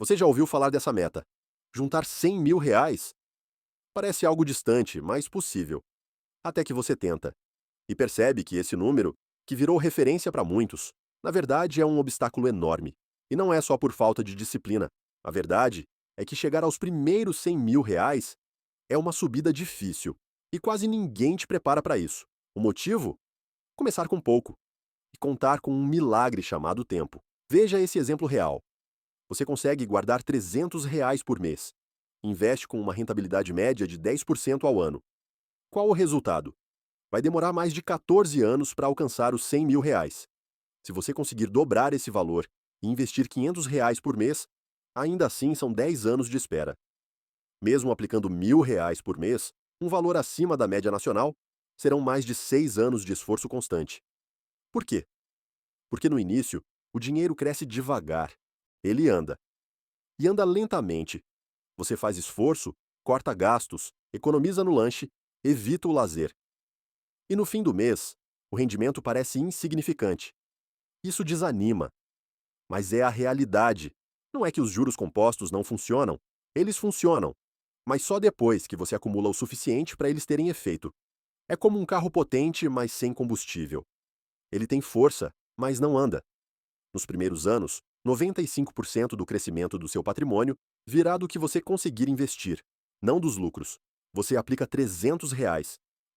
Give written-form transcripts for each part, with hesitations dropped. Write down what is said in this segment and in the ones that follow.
Você já ouviu falar dessa meta? Juntar R$ 100.000? Parece algo distante, mas possível. Até que você tenta. E percebe que esse número, que virou referência para muitos, na verdade é um obstáculo enorme. E não é só por falta de disciplina. A verdade é que chegar aos primeiros R$ 100.000 é uma subida difícil. E quase ninguém te prepara para isso. O motivo? Começar com pouco. E contar com um milagre chamado tempo. Veja esse exemplo real. Você consegue guardar R$ 300 por mês. Investe com uma rentabilidade média de 10% ao ano. Qual o resultado? Vai demorar mais de 14 anos para alcançar os R$ 100.000. Se você conseguir dobrar esse valor e investir R$ 500 por mês, ainda assim são 10 anos de espera. Mesmo aplicando R$ 1.000 por mês, um valor acima da média nacional, serão mais de 6 anos de esforço constante. Por quê? Porque no início, o dinheiro cresce devagar. Ele anda. E anda lentamente. Você faz esforço, corta gastos, economiza no lanche, evita o lazer. E no fim do mês, o rendimento parece insignificante. Isso desanima. Mas é a realidade. Não é que os juros compostos não funcionam. Eles funcionam. Mas só depois que você acumula o suficiente para eles terem efeito. É como um carro potente, mas sem combustível. Ele tem força, mas não anda. Nos primeiros anos, 95% do crescimento do seu patrimônio virá do que você conseguir investir, não dos lucros. Você aplica R$ 300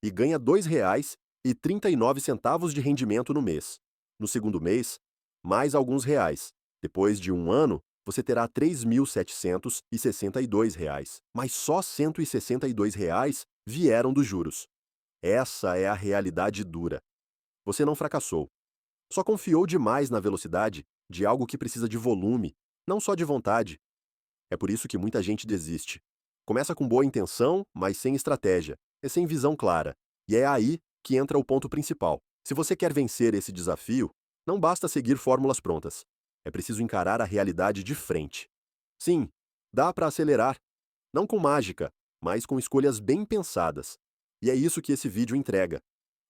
e ganha R$ 2,39 de rendimento no mês. No segundo mês, mais alguns reais. Depois de um ano, você terá R$ 3.762, mas só R$ 162 vieram dos juros. Essa é a realidade dura. Você não fracassou. Só confiou demais na velocidade de algo que precisa de volume, não só de vontade. É por isso que muita gente desiste. Começa com boa intenção, mas sem estratégia, e sem visão clara. E é aí que entra o ponto principal. Se você quer vencer esse desafio, não basta seguir fórmulas prontas. É preciso encarar a realidade de frente. Sim, dá para acelerar, não com mágica, mas com escolhas bem pensadas. E é isso que esse vídeo entrega.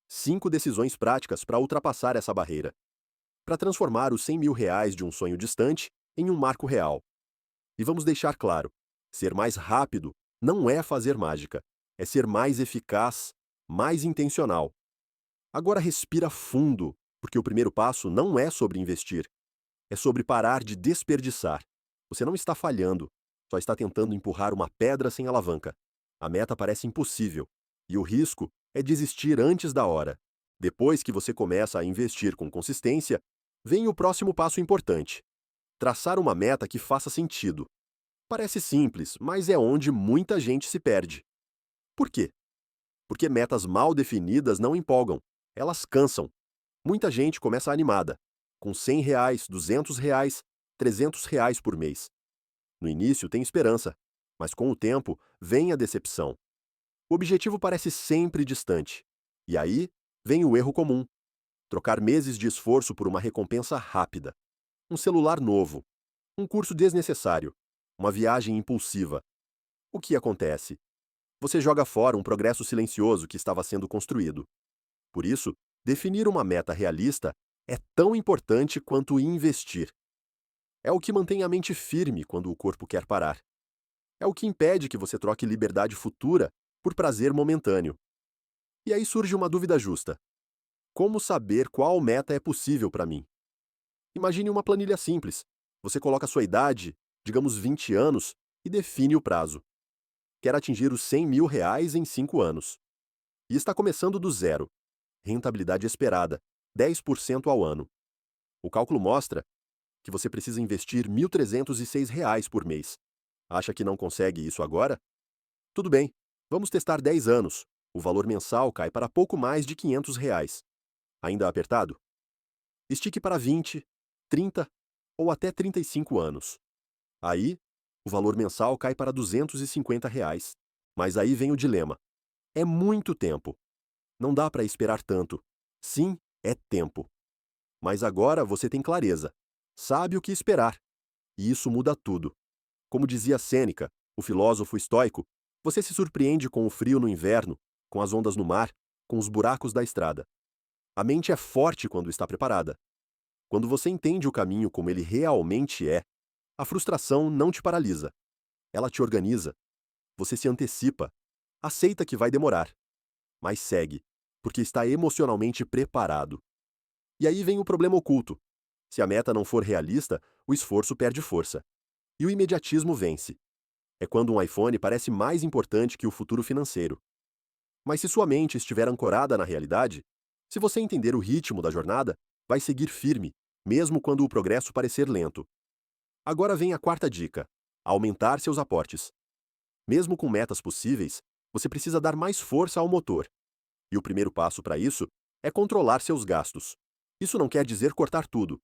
5 decisões práticas para ultrapassar essa barreira. Para transformar os R$ 100.000 de um sonho distante em um marco real. E vamos deixar claro: ser mais rápido não é fazer mágica, é ser mais eficaz, mais intencional. Agora respira fundo, porque o primeiro passo não é sobre investir, é sobre parar de desperdiçar. Você não está falhando, só está tentando empurrar uma pedra sem alavanca. A meta parece impossível, e o risco é desistir antes da hora. Depois que você começa a investir com consistência, vem o próximo passo importante: traçar uma meta que faça sentido. Parece simples, mas é onde muita gente se perde. Por quê? Porque metas mal definidas não empolgam, elas cansam. Muita gente começa animada, com R$ 100, R$ 200, R$ 300 por mês. No início tem esperança, mas com o tempo vem a decepção. O objetivo parece sempre distante. E aí vem o erro comum: trocar meses de esforço por uma recompensa rápida. Um celular novo, um curso desnecessário, uma viagem impulsiva. O que acontece? Você joga fora um progresso silencioso que estava sendo construído. Por isso, definir uma meta realista é tão importante quanto investir. É o que mantém a mente firme quando o corpo quer parar. É o que impede que você troque liberdade futura por prazer momentâneo. E aí surge uma dúvida justa: como saber qual meta é possível para mim? Imagine uma planilha simples. Você coloca sua idade, digamos 20 anos, e define o prazo. Quer atingir os R$ 100.000 em 5 anos. E está começando do zero. Rentabilidade esperada, 10% ao ano. O cálculo mostra que você precisa investir R$ 1.306 por mês. Acha que não consegue isso agora? Tudo bem, vamos testar 10 anos. O valor mensal cai para pouco mais de R$ 500. Ainda apertado? Estique para 20, 30 ou até 35 anos. Aí, o valor mensal cai para R$ 250. Mas aí vem o dilema. É muito tempo. Não dá para esperar tanto. Sim, é tempo. Mas agora você tem clareza. Sabe o que esperar. E isso muda tudo. Como dizia Sêneca, o filósofo estoico, você se surpreende com o frio no inverno, com as ondas no mar, com os buracos da estrada. A mente é forte quando está preparada. Quando você entende o caminho como ele realmente é, A frustração não te paralisa. Ela te organiza. Você se antecipa. Aceita que vai demorar. Mas segue, porque está emocionalmente preparado. E aí vem o problema oculto. Se a meta não for realista, o esforço perde força. E o imediatismo vence. É quando um iPhone parece mais importante que o futuro financeiro. Mas se sua mente estiver ancorada na realidade, se você entender o ritmo da jornada, vai seguir firme, mesmo quando o progresso parecer lento. Agora vem a quarta dica: aumentar seus aportes. Mesmo com metas possíveis, você precisa dar mais força ao motor. E o primeiro passo para isso é controlar seus gastos. Isso não quer dizer cortar tudo.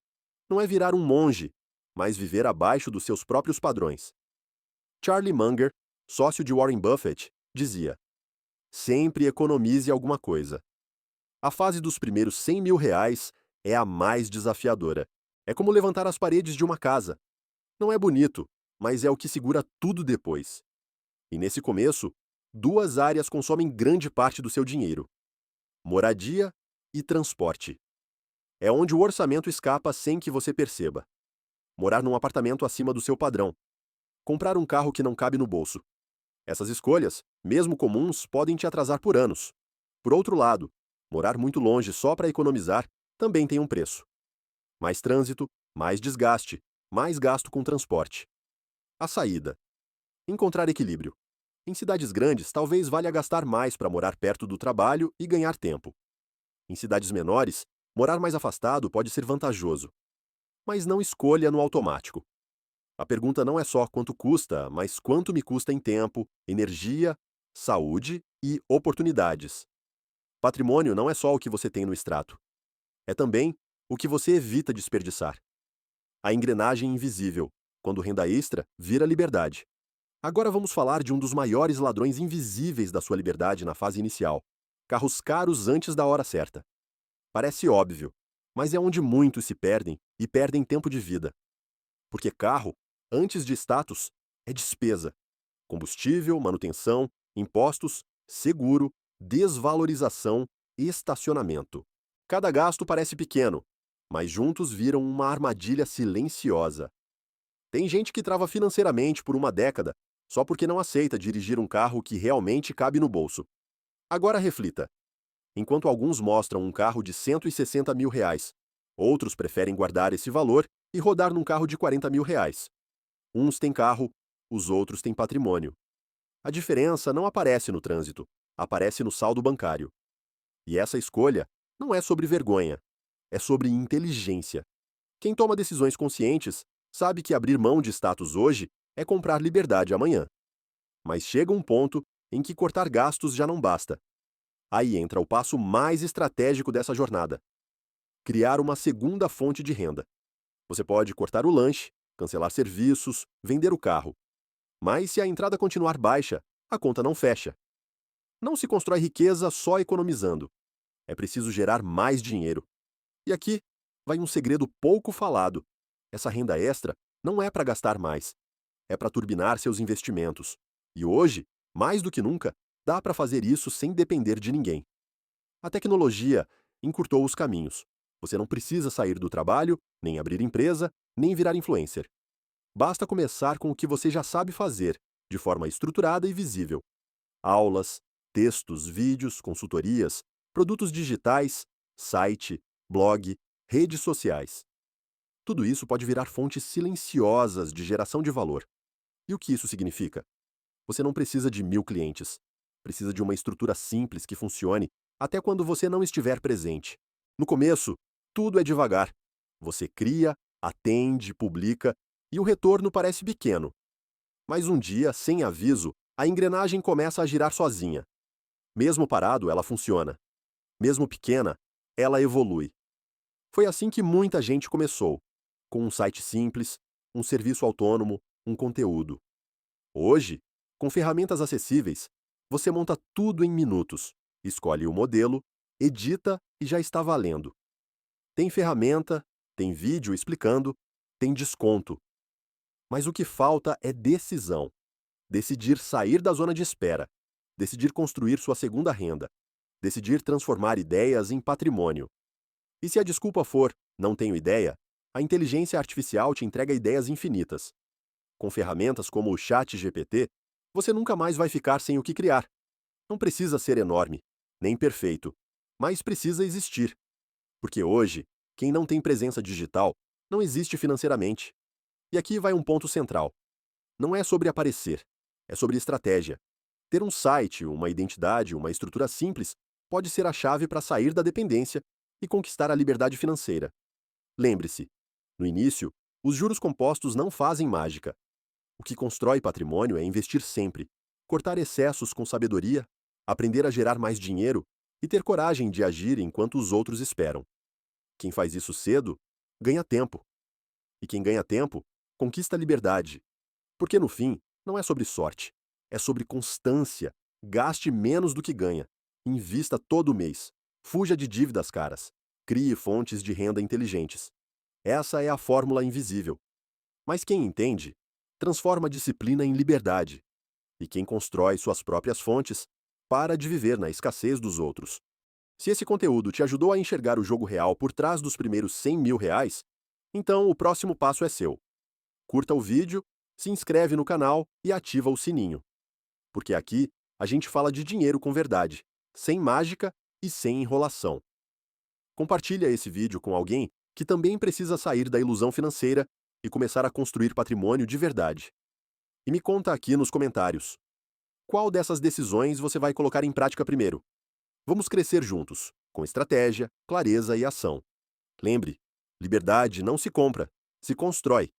Não é virar um monge, mas viver abaixo dos seus próprios padrões. Charlie Munger, sócio de Warren Buffett, dizia: sempre economize alguma coisa. A fase dos primeiros R$ 100.000 é a mais desafiadora. É como levantar as paredes de uma casa. Não é bonito, mas é o que segura tudo depois. E nesse começo, duas áreas consomem grande parte do seu dinheiro: moradia e transporte. É onde o orçamento escapa sem que você perceba. Morar num apartamento acima do seu padrão. Comprar um carro que não cabe no bolso. Essas escolhas, mesmo comuns, podem te atrasar por anos. Por outro lado, morar muito longe só para economizar também tem um preço. Mais trânsito, mais desgaste, mais gasto com transporte. A saída: encontrar equilíbrio. Em cidades grandes, talvez valha gastar mais para morar perto do trabalho e ganhar tempo. Em cidades menores, morar mais afastado pode ser vantajoso. Mas não escolha no automático. A pergunta não é só quanto custa, mas quanto me custa em tempo, energia, saúde e oportunidades. Patrimônio não é só o que você tem no extrato. É também o que você evita desperdiçar. A engrenagem invisível, quando renda extra vira liberdade. Agora vamos falar de um dos maiores ladrões invisíveis da sua liberdade na fase inicial: carros caros antes da hora certa. Parece óbvio, mas é onde muitos se perdem e perdem tempo de vida. Porque carro, antes de status, é despesa. Combustível, manutenção, impostos, seguro, desvalorização, estacionamento. Cada gasto parece pequeno, mas juntos viram uma armadilha silenciosa. Tem gente que trava financeiramente por uma década só porque não aceita dirigir um carro que realmente cabe no bolso. Agora reflita. Enquanto alguns mostram um carro de R$ 160.000, outros preferem guardar esse valor e rodar num carro de R$ 40.000. Uns têm carro, os outros têm patrimônio. A diferença não aparece no trânsito, aparece no saldo bancário. E essa escolha não é sobre vergonha, é sobre inteligência. Quem toma decisões conscientes sabe que abrir mão de status hoje é comprar liberdade amanhã. Mas chega um ponto em que cortar gastos já não basta. Aí entra o passo mais estratégico dessa jornada: criar uma segunda fonte de renda. Você pode cortar o lanche, cancelar serviços, vender o carro. Mas se a entrada continuar baixa, a conta não fecha. Não se constrói riqueza só economizando. É preciso gerar mais dinheiro. E aqui vai um segredo pouco falado: essa renda extra não é para gastar mais, é para turbinar seus investimentos. E hoje, mais do que nunca, dá para fazer isso sem depender de ninguém. A tecnologia encurtou os caminhos. Você não precisa sair do trabalho, nem abrir empresa, nem virar influencer. Basta começar com o que você já sabe fazer, de forma estruturada e visível. Aulas, textos, vídeos, consultorias, produtos digitais, site, blog, redes sociais. Tudo isso pode virar fontes silenciosas de geração de valor. E o que isso significa? Você não precisa de 1.000 clientes. Precisa de uma estrutura simples que funcione até quando você não estiver presente. No começo, tudo é devagar. Você cria, atende, publica e o retorno parece pequeno. Mas um dia, sem aviso, a engrenagem começa a girar sozinha. Mesmo parado, ela funciona. Mesmo pequena, ela evolui. Foi assim que muita gente começou, com um site simples, um serviço autônomo, um conteúdo. Hoje, com ferramentas acessíveis, você monta tudo em minutos, escolhe o modelo, edita e já está valendo. Tem ferramenta, tem vídeo explicando, tem desconto. Mas o que falta é decisão. Decidir sair da zona de espera, decidir construir sua segunda renda, decidir transformar ideias em patrimônio. E se a desculpa for "não tenho ideia", a inteligência artificial te entrega ideias infinitas. Com ferramentas como o ChatGPT, você nunca mais vai ficar sem o que criar. Não precisa ser enorme, nem perfeito, mas precisa existir. Porque hoje, quem não tem presença digital não existe financeiramente. E aqui vai um ponto central. Não é sobre aparecer, é sobre estratégia. Ter um site, uma identidade, uma estrutura simples pode ser a chave para sair da dependência e conquistar a liberdade financeira. Lembre-se, no início, os juros compostos não fazem mágica. O que constrói patrimônio é investir sempre, cortar excessos com sabedoria, aprender a gerar mais dinheiro e ter coragem de agir enquanto os outros esperam. Quem faz isso cedo, ganha tempo. E quem ganha tempo, conquista a liberdade. Porque no fim, não é sobre sorte, é sobre constância. Gaste menos do que ganha. Invista todo mês. Fuja de dívidas caras. Crie fontes de renda inteligentes. Essa é a fórmula invisível. Mas quem entende, transforma a disciplina em liberdade. E quem constrói suas próprias fontes, para de viver na escassez dos outros. Se esse conteúdo te ajudou a enxergar o jogo real por trás dos primeiros R$ 100.000, então o próximo passo é seu. Curta o vídeo, se inscreve no canal e ativa o sininho. Porque aqui a gente fala de dinheiro com verdade, sem mágica e sem enrolação. Compartilha esse vídeo com alguém que também precisa sair da ilusão financeira e começar a construir patrimônio de verdade. E me conta aqui nos comentários. Qual dessas decisões você vai colocar em prática primeiro? Vamos crescer juntos, com estratégia, clareza e ação. Lembre, liberdade não se compra, se constrói.